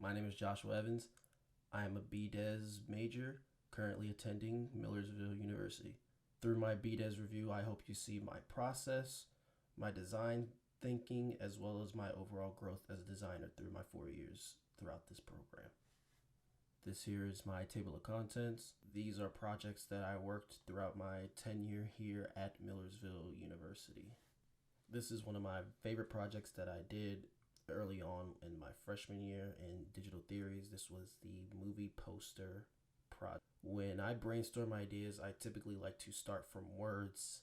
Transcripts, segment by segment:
My name is Joshua Evans. I am a BDES major, currently attending Millersville University. Through my BDES review, I hope you see my process, my design thinking, as well as my overall growth as a designer through my 4 years throughout this program. This here is my table of contents. These are projects that I worked throughout my tenure here at Millersville University. This is one of my favorite projects that I did early on in my freshman year in digital theories. This was the movie poster project. When I brainstorm ideas, I typically like to start from words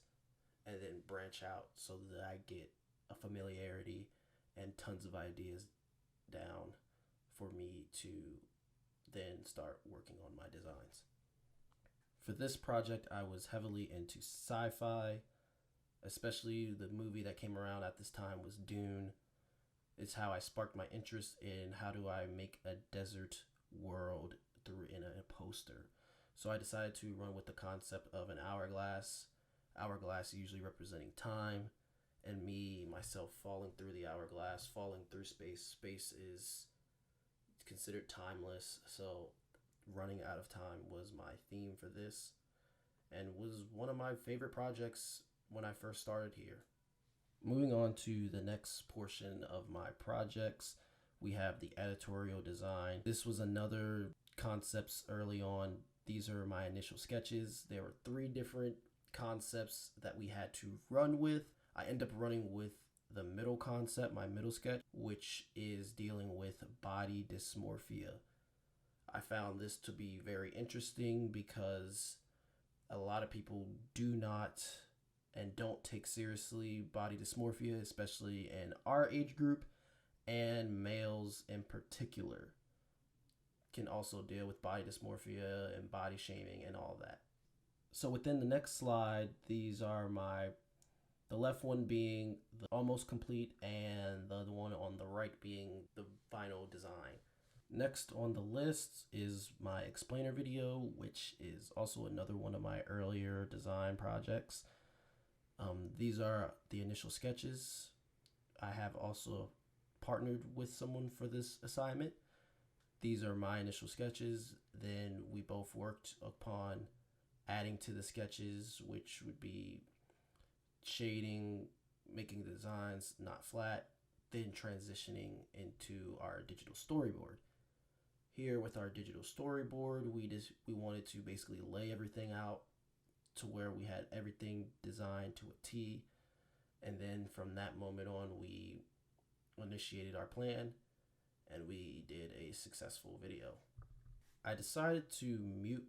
and then branch out so that I get a familiarity and tons of ideas down for me to then start working on my designs. For this project, I was heavily into sci-fi, especially the movie that came around at this time was Dune. It's how I sparked my interest in how do I make a desert world through in a poster. So I decided to run with the concept of an hourglass usually representing time, and myself falling through the hourglass, falling through space. Space is considered timeless, so running out of time was my theme for this, and was one of my favorite projects when I first started here. Moving on to the next portion of my projects, we have the editorial design. This was another concepts early on. These are my initial sketches. There were 3 different concepts that we had to run with. I end up running with the middle concept, my middle sketch, which is dealing with body dysmorphia. I found this to be very interesting because a lot of people do not and don't take seriously body dysmorphia, especially in our age group, and males in particular can also deal with body dysmorphia and body shaming and all that. So within the next slide, these are the left one being the almost complete and the other one on the right being the final design. Next on the list is my explainer video, which is also another one of my earlier design projects. These are the initial sketches. I have also partnered with someone for this assignment. These are my initial sketches. Then we both worked upon adding to the sketches, which would be shading, making the designs not flat, then transitioning into our digital storyboard. Here with our digital storyboard, we wanted to basically lay everything out to where we had everything designed to a T, and then from that moment on we initiated our plan and we did a successful video. I decided to mute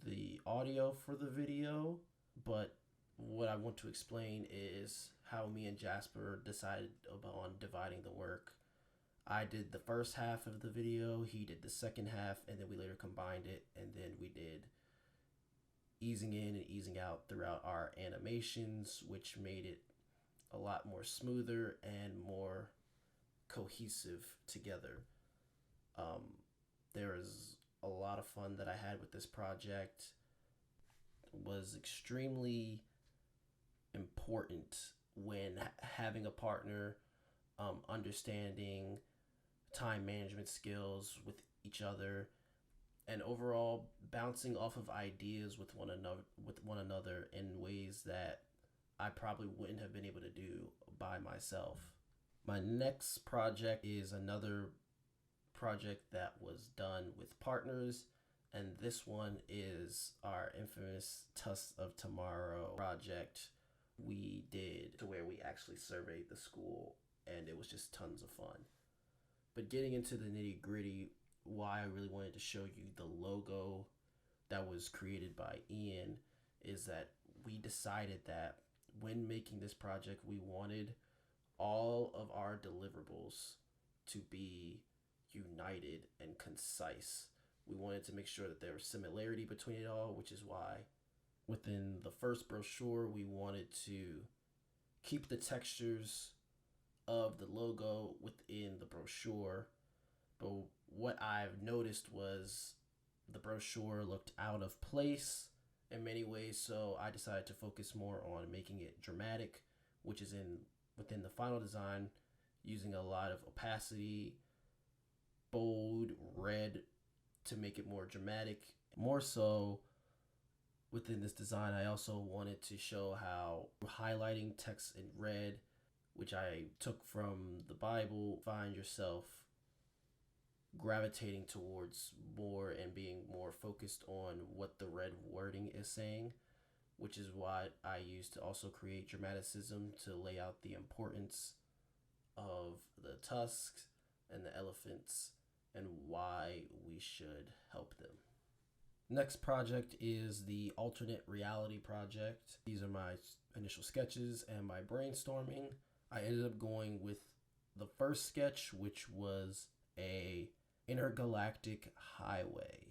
the audio for the video, but what I want to explain is how me and Jasper decided on dividing the work. I did the first half of the video, he did the second half, and then we later combined it, and then we did easing in and easing out throughout our animations, which made it a lot more smoother and more cohesive together. There was a lot of fun that I had with this project. It was extremely important when having a partner, understanding time management skills with each other, and overall bouncing off of ideas with one another in ways that I probably wouldn't have been able to do by myself. My next project is another project that was done with partners, and this one is our infamous Tusk of Tomorrow project we did, to where we actually surveyed the school, and it was just tons of fun. But getting into the nitty-gritty, why I really wanted to show you the logo that was created by Ian is that we decided that when making this project, we wanted all of our deliverables to be united and concise. We wanted to make sure that there was similarity between it all, which is why within the first brochure, we wanted to keep the textures of the logo within the brochure. But what I've noticed was the brochure looked out of place in many ways, so I decided to focus more on making it dramatic, which is within the final design, using a lot of opacity bold red to make it more dramatic. More so, within this design, I also wanted to show how highlighting text in red, which I took from the Bible, find yourself gravitating towards more and being more focused on what the red wording is saying, which is what I used to also create dramaticism to lay out the importance of the tusks and the elephants and why we should help them. Next project is the alternate reality project. These are my initial sketches and my brainstorming. I ended up going with the first sketch, which was a intergalactic highway.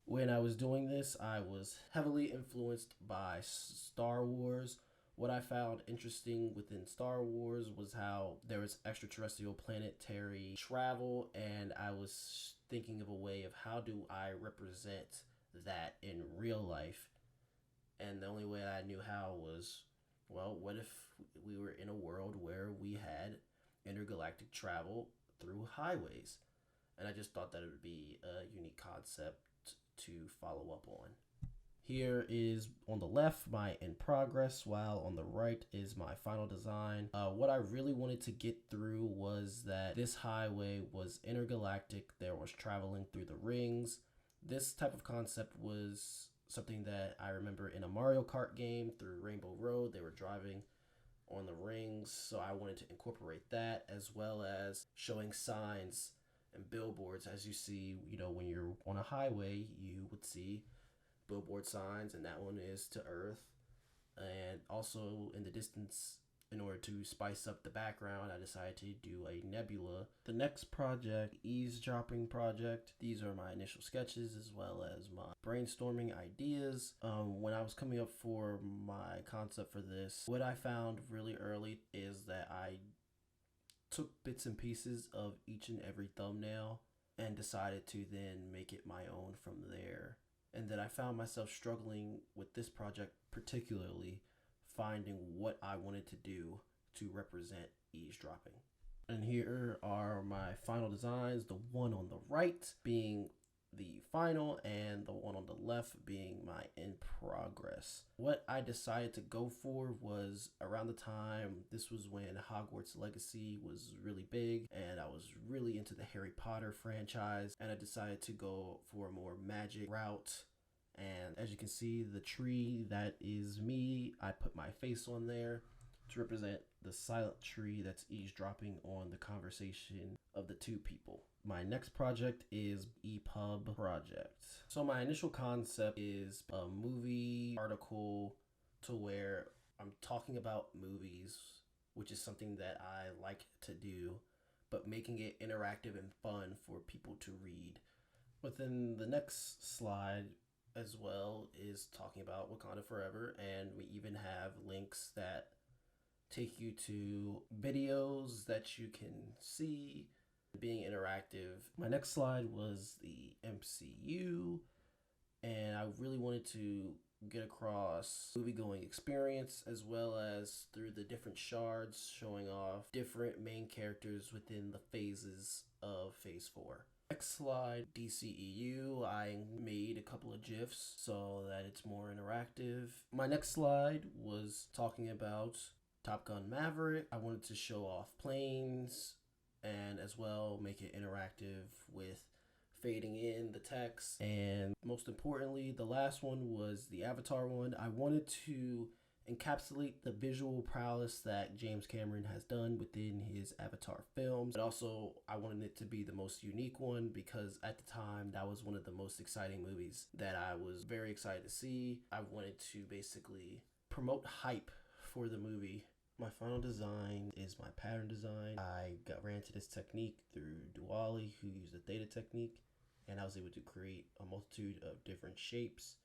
When I was doing this, I was heavily influenced by Star Wars. What I found interesting within Star Wars was how there was extraterrestrial planetary travel, and I was thinking of a way of how do I represent that in real life. And the only way I knew how was, well, what if we were in a world where we had intergalactic travel through highways? And I just thought that it would be a unique concept to follow up on. Here is on the left my in progress, while on the right is my final design. What I really wanted to get through was that this highway was intergalactic. There was traveling through the rings. This type of concept was something that I remember in a Mario Kart game through Rainbow Road. They were driving on the rings, so I wanted to incorporate that, as well as showing signs and billboards. As you see, when you're on a highway, you would see billboard signs, and that one is to Earth. And also in the distance, in order to spice up the background, I decided to do a nebula. The next project, eavesdropping project. These are my initial sketches as well as my brainstorming ideas. When I was coming up for my concept for this, what I found really early is that I took bits and pieces of each and every thumbnail and decided to then make it my own from there. And then I found myself struggling with this project, particularly finding what I wanted to do to represent eavesdropping. And here are my final designs, the one on the right being the final and the one on the left being my in progress. What I decided to go for was around the time, this was when Hogwarts Legacy was really big and I was really into the Harry Potter franchise, and I decided to go for a more magic route. And as you can see, the tree, that is me. I put my face on there to represent the silent tree that's eavesdropping on the conversation of the two people. My next project is EPUB project. So my initial concept is a movie article to where I'm talking about movies, which is something that I like to do, but making it interactive and fun for people to read. Within the next slide as well is talking about Wakanda Forever, and we even have links that take you to videos that you can see being interactive. My next slide was the MCU, and I really wanted to get across movie-going experience as well as through the different shards, showing off different main characters within the phases of Phase 4. Next slide, DCEU. I made a couple of GIFs so that it's more interactive. My next slide was talking about Top Gun Maverick. I wanted to show off planes and as well make it interactive with fading in the text. And most importantly, the last one was the Avatar one. I wanted to encapsulate the visual prowess that James Cameron has done within his Avatar films. But also, I wanted it to be the most unique one because at the time, that was one of the most exciting movies that I was very excited to see. I wanted to basically promote hype for the movie. My final design is my pattern design. I ran into this technique through Duali, who used the theta technique, and I was able to create a multitude of different shapes,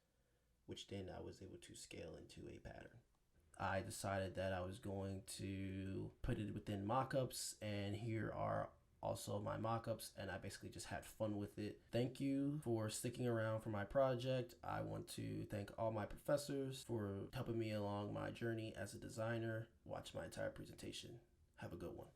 which then I was able to scale into a pattern. I decided that I was going to put it within mockups, and here are also my mockups, and I basically just had fun with it. Thank you for sticking around for my project. I want to thank all my professors for helping me along my journey as a designer. Watch my entire presentation. Have a good one.